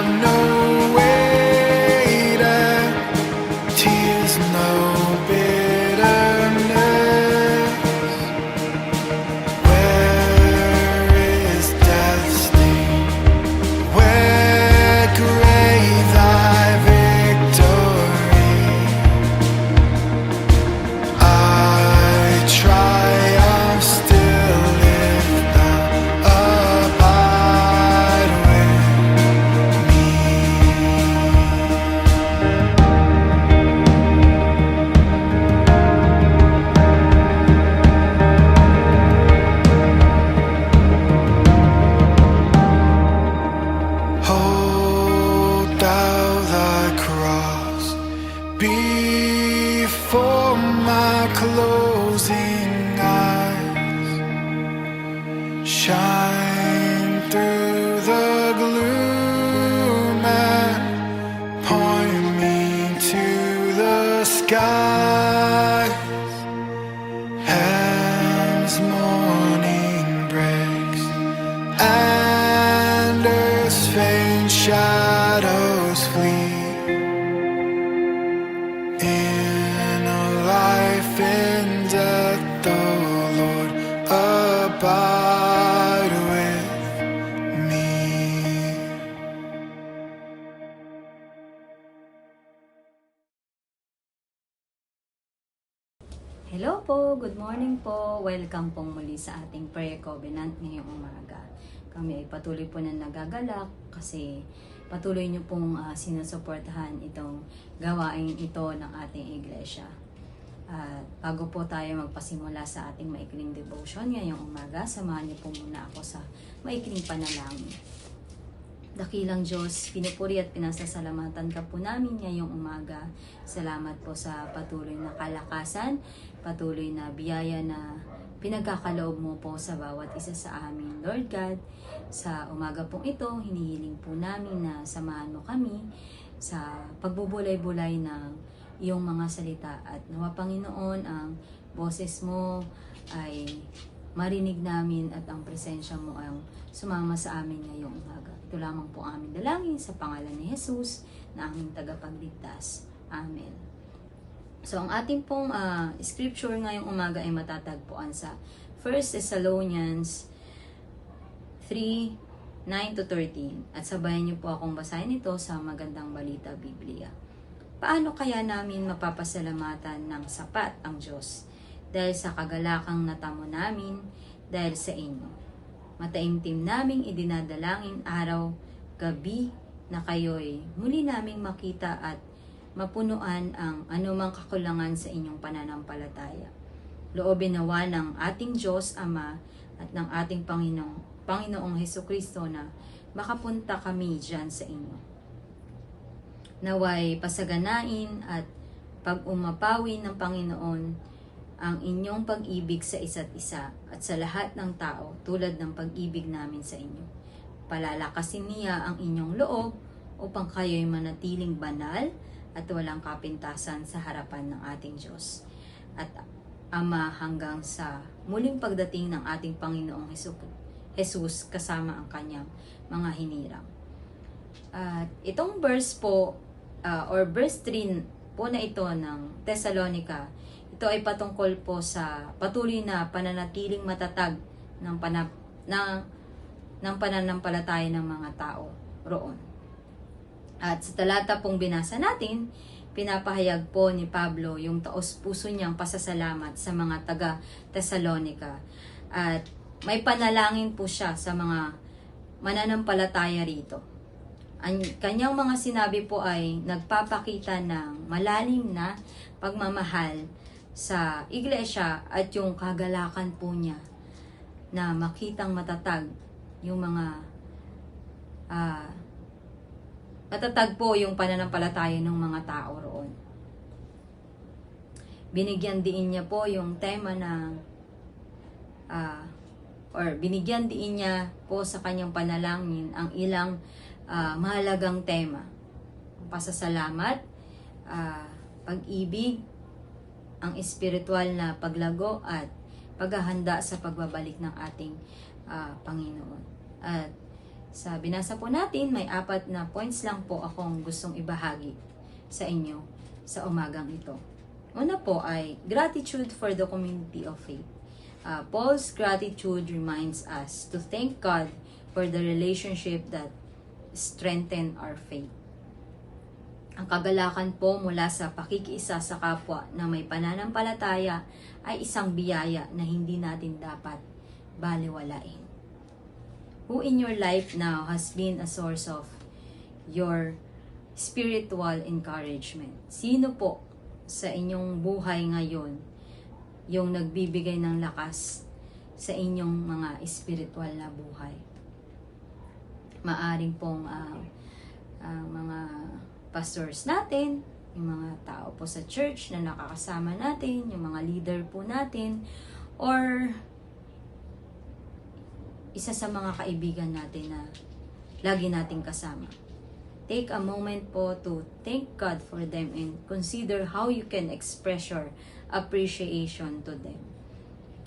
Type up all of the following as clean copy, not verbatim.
have no weight and tears no bitterness. Where is death's sting? Where grave thy victory? I triumph still if thou abide with me. Hold thou thy cross before my closing eyes. Shine through the gloom and point me to the sky. As morning breaks and earth's faint shadows flee, in a life in death, the Lord abide with me. Hello po, good morning po. Welcome pong muli sa ating prayer covenant ngayong umaga. Kami ay patuloy po na nagagalak kasi patuloy niyo pong sinusuportahan itong gawain ito ng ating iglesia. At bago po tayo magpasimula sa ating maikling devotion ngayong umaga, samahan niyo po muna ako sa maikling panalangin. Dakilang Diyos, pinupuri at pinasasalamatan ka po namin ngayong umaga. Salamat po sa patuloy na kalakasan, patuloy na biyaya na pinagkakaloob mo po sa bawat isa sa amin. Lord God, sa umaga pong ito, hinihiling po namin na samahan mo kami sa pagbubulay-bulay ng iyong mga salita. At nawa Panginoon, ang boses mo ay marinig namin at ang presensya mo ang sumama sa amin ngayong umaga. Ito lamang po aming dalangin sa pangalan ni Jesus na aming tagapagligtas. Amen. So, ang ating pong scripture ngayong umaga ay matatagpuan sa 1 Thessalonians 3:9-13. At sabayan niyo po akong basahin ito sa Magandang Balita Biblia. Paano kaya namin mapapasalamatan ng sapat ang Diyos? Dahil sa kagalakang natamo namin dahil sa inyo. Mataimtim naming idinadalangin araw, gabi na kayo'y muli naming makita at mapunuan ang anumang kakulangan sa inyong pananampalataya. Loobin nawa ng ating Diyos Ama at ng ating Panginoong Hesukristo na makapunta kami dyan sa inyo. Naway pasaganain at pag-umapawi ng Panginoon ang inyong pag-ibig sa isa't isa at sa lahat ng tao tulad ng pag-ibig namin sa inyo. Palalakasin niya ang inyong loob upang kayo'y manatiling banal at walang kapintasan sa harapan ng ating Diyos at Ama hanggang sa muling pagdating ng ating Panginoong Jesus kasama ang kanyang mga hinirang. At itong verse po or verse 3 po na ito ng Thessalonica, ito ay patungkol po sa patuloy na pananatiling matatag ng pananampalataya ng mga tao roon. At sa talata pong binasa natin, pinapahayag po ni Pablo yung taos-puso niyang pasasalamat sa mga taga Thessalonica. At may panalangin po siya sa mga mananampalataya rito. Ang kanyang mga sinabi po ay nagpapakita ng malalim na pagmamahal sa iglesia at yung kagalakan po niya na makitang matatag yung mga matatag po yung pananampalataya ng mga tao roon. Binigyan diin niya po yung tema na binigyan diin niya po sa kanyang panalangin ang ilang mahalagang tema. Pasasalamat, pag-ibig, ang espiritual na paglago at paghahanda sa pagbabalik ng ating Panginoon. At Sa binasa po natin, may 4 na points lang po akong gustong ibahagi sa inyo sa umagang ito. Una po ay gratitude for the community of faith. Paul's gratitude reminds us to thank God for the relationship that strengthen our faith. Ang kagalakan po mula sa pakikiisa sa kapwa na may pananampalataya ay isang biyaya na hindi natin dapat baliwalain. Who in your life now has been a source of your spiritual encouragement? Sino po sa inyong buhay ngayon yung nagbibigay ng lakas sa inyong mga spiritual na buhay? Maaring pong mga pastors natin, yung mga tao po sa church na nakakasama natin, yung mga leader po natin, or isa sa mga kaibigan natin na lagi nating kasama. Take a moment po to thank God for them and consider how you can express your appreciation to them.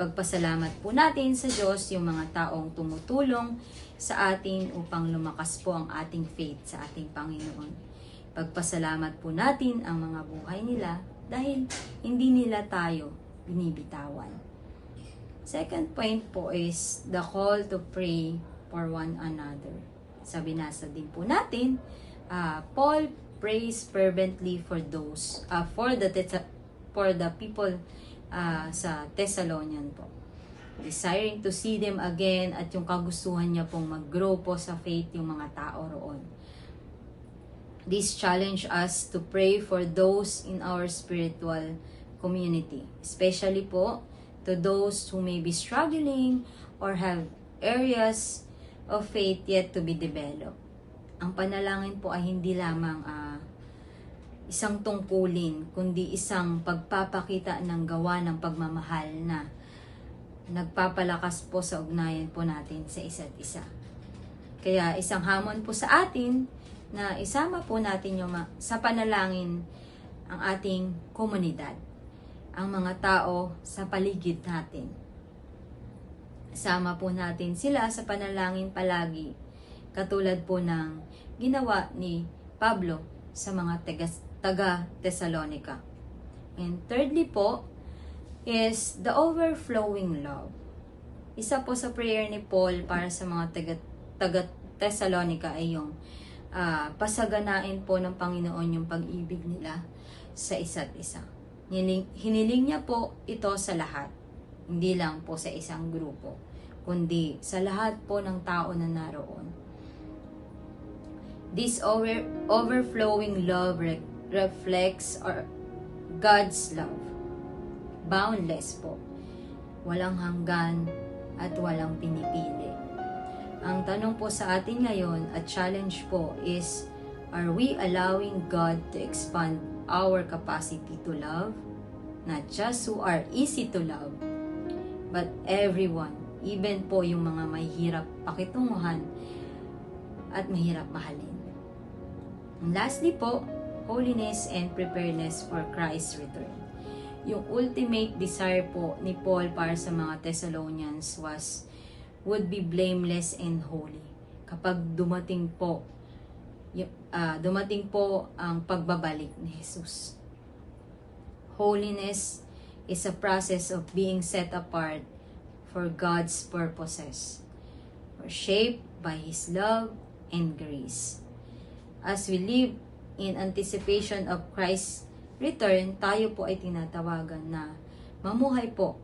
Pagpasalamat po natin sa Diyos yung mga taong tumutulong sa atin upang lumakas po ang ating faith sa ating Panginoon. Pagpasalamat po natin ang mga buhay nila dahil hindi nila tayo binibitawan. Second point po is the call to pray for one another. Sa binasa din po natin, Paul prays fervently for those, for the people sa Thessalonian po. Desiring to see them again at yung kagustuhan niya pong mag-grow po sa faith yung mga tao roon. This challenge us to pray for those in our spiritual community, especially po to those who may be struggling or have areas of faith yet to be developed. Ang panalangin po ay hindi lamang isang tungkulin, kundi isang pagpapakita ng gawa ng pagmamahal na nagpapalakas po sa ugnayan po natin sa isa't isa. Kaya isang hamon po sa atin na isama po natin sa panalangin ang ating komunidad, ang mga tao sa paligid natin. Isama po natin sila sa panalangin palagi, katulad po ng ginawa ni Pablo sa mga taga-Thessalonica. And thirdly po is the overflowing love. Isa po sa prayer ni Paul para sa mga taga-Thessalonica ay yung pasaganain po ng Panginoon yung pag-ibig nila sa isa't isa. Hiniling niya po ito sa lahat, hindi lang po sa isang grupo, kundi sa lahat po ng tao na naroon. This overflowing love reflects God's love. Boundless po, walang hanggan at walang pinipili. Ang tanong po sa atin ngayon at challenge po is, are we allowing God to expand our capacity to love? Not just who are easy to love, but everyone, even po yung mga mahirap pakitunguhan at mahirap mahalin. And lastly po, holiness and preparedness for Christ's return. Yung ultimate desire po ni Paul para sa mga Thessalonians would be blameless and holy. Kapag dumating po ang pagbabalik ni Jesus. Holiness is a process of being set apart for God's purposes, or shaped by His love and grace. As we live in anticipation of Christ's return, tayo po ay tinatawagan na mamuhay po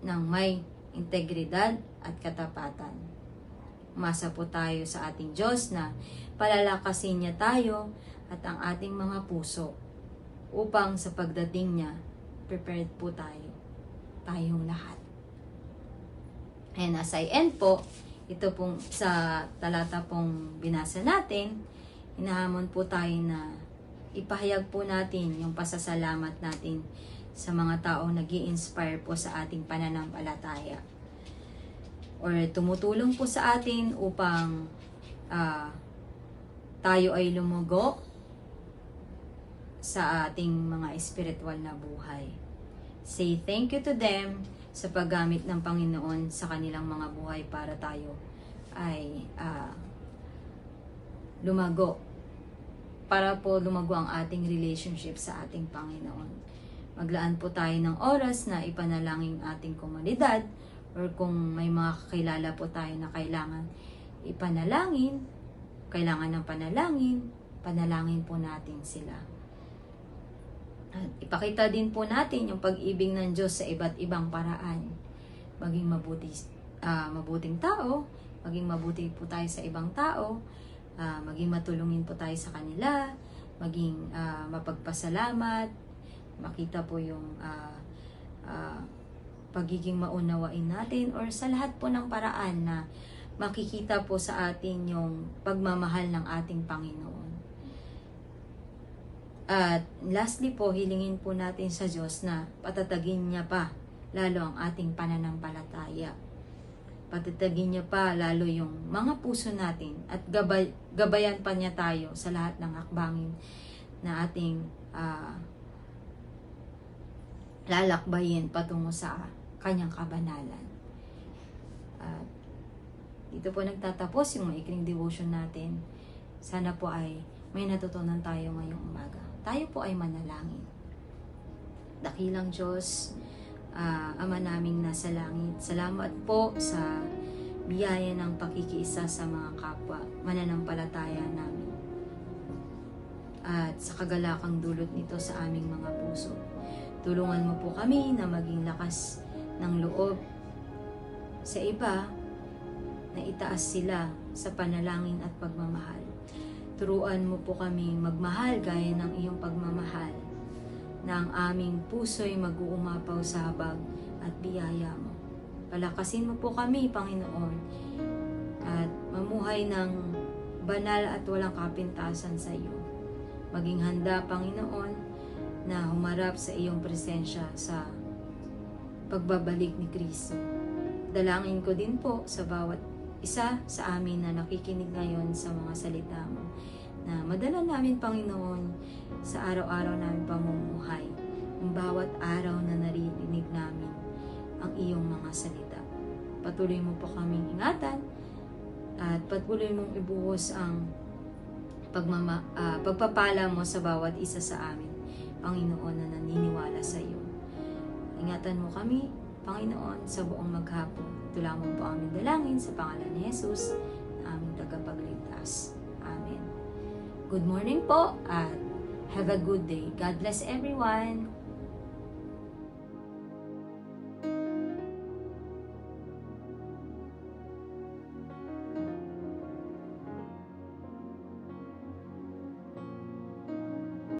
ng may integridad at katapatan. Umasa po tayo sa ating Diyos na palalakasin niya tayo at ang ating mga puso upang sa pagdating niya, prepared po tayong lahat. And as I end po, ito pong sa talata pong binasa natin, inahamon po tayo na ipahayag po natin yung pasasalamat natin sa mga taong nag-i-inspire po sa ating pananampalataya. Or tumutulong po sa atin upang tayo ay lumugo sa ating mga spiritual na buhay. Say thank you to them sa paggamit ng Panginoon sa kanilang mga buhay para tayo ay lumago. Para po lumago ang ating relationship sa ating Panginoon. Maglaan po tayo ng oras na ipanalangin ating komunidad, or kung may mga kakilala po tayo na kailangan ipanalangin, kailangan ng panalangin po natin sila. At ipakita din po natin yung pag-ibig ng Diyos sa iba't ibang paraan. Maging mabuting tao, maging mabuti po tayo sa ibang tao, maging matulungin po tayo sa kanila, maging mapagpasalamat, makita po yung pagiging maunawain natin, or sa lahat po ng paraan na makikita po sa atin yung pagmamahal ng ating Panginoon. At lastly po, hilingin po natin sa Diyos na patatagin niya pa lalo ang ating pananampalataya. Patatagin niya pa lalo yung mga puso natin, at gabayan pa niya tayo sa lahat ng hakbangin na ating lalakbayin patungo sa kanyang kabanalan. At dito po nagtatapos yung maikling devotion natin. Sana po ay may natutunan tayo ngayong umaga. Tayo po ay manalangin. Dakilang Diyos, Ama naming nasa langit, salamat po sa biyaya ng pakikiisa sa mga kapwa mananampalataya namin, at sa kagalakang dulot nito sa aming mga puso. Tulungan mo po kami na maging lakas ng loob sa iba, na itaas sila sa panalangin at pagmamahal. Turuan mo po kami magmahal gaya ng iyong pagmamahal, na ang aming puso'y mag-uumapaw sa habag at biyaya mo. Palakasin mo po kami, Panginoon, at mamuhay ng banal at walang kapintasan sa iyo. Maging handa, Panginoon, na humarap sa iyong presensya sa pagbabalik ni Kristo. Dalangin ko din po sa bawat isa sa amin na nakikinig ngayon sa mga salita mo, na madala namin, Panginoon, sa araw-araw namin pamumuhay, ang bawat araw na naririnig namin ang iyong mga salita. Patuloy mo po kaming ingatan, at patuloy mong ibuhos ang pagpapala mo sa bawat isa sa amin, Panginoon, na naniniwala sa iyo. Ingatan mo kami, Panginoon, sa buong maghapon. Tulang mo po aming dalangin sa pangalan ni Jesus, na aming tagapagligtas. Amen. Good morning po, at have a good day. God bless everyone.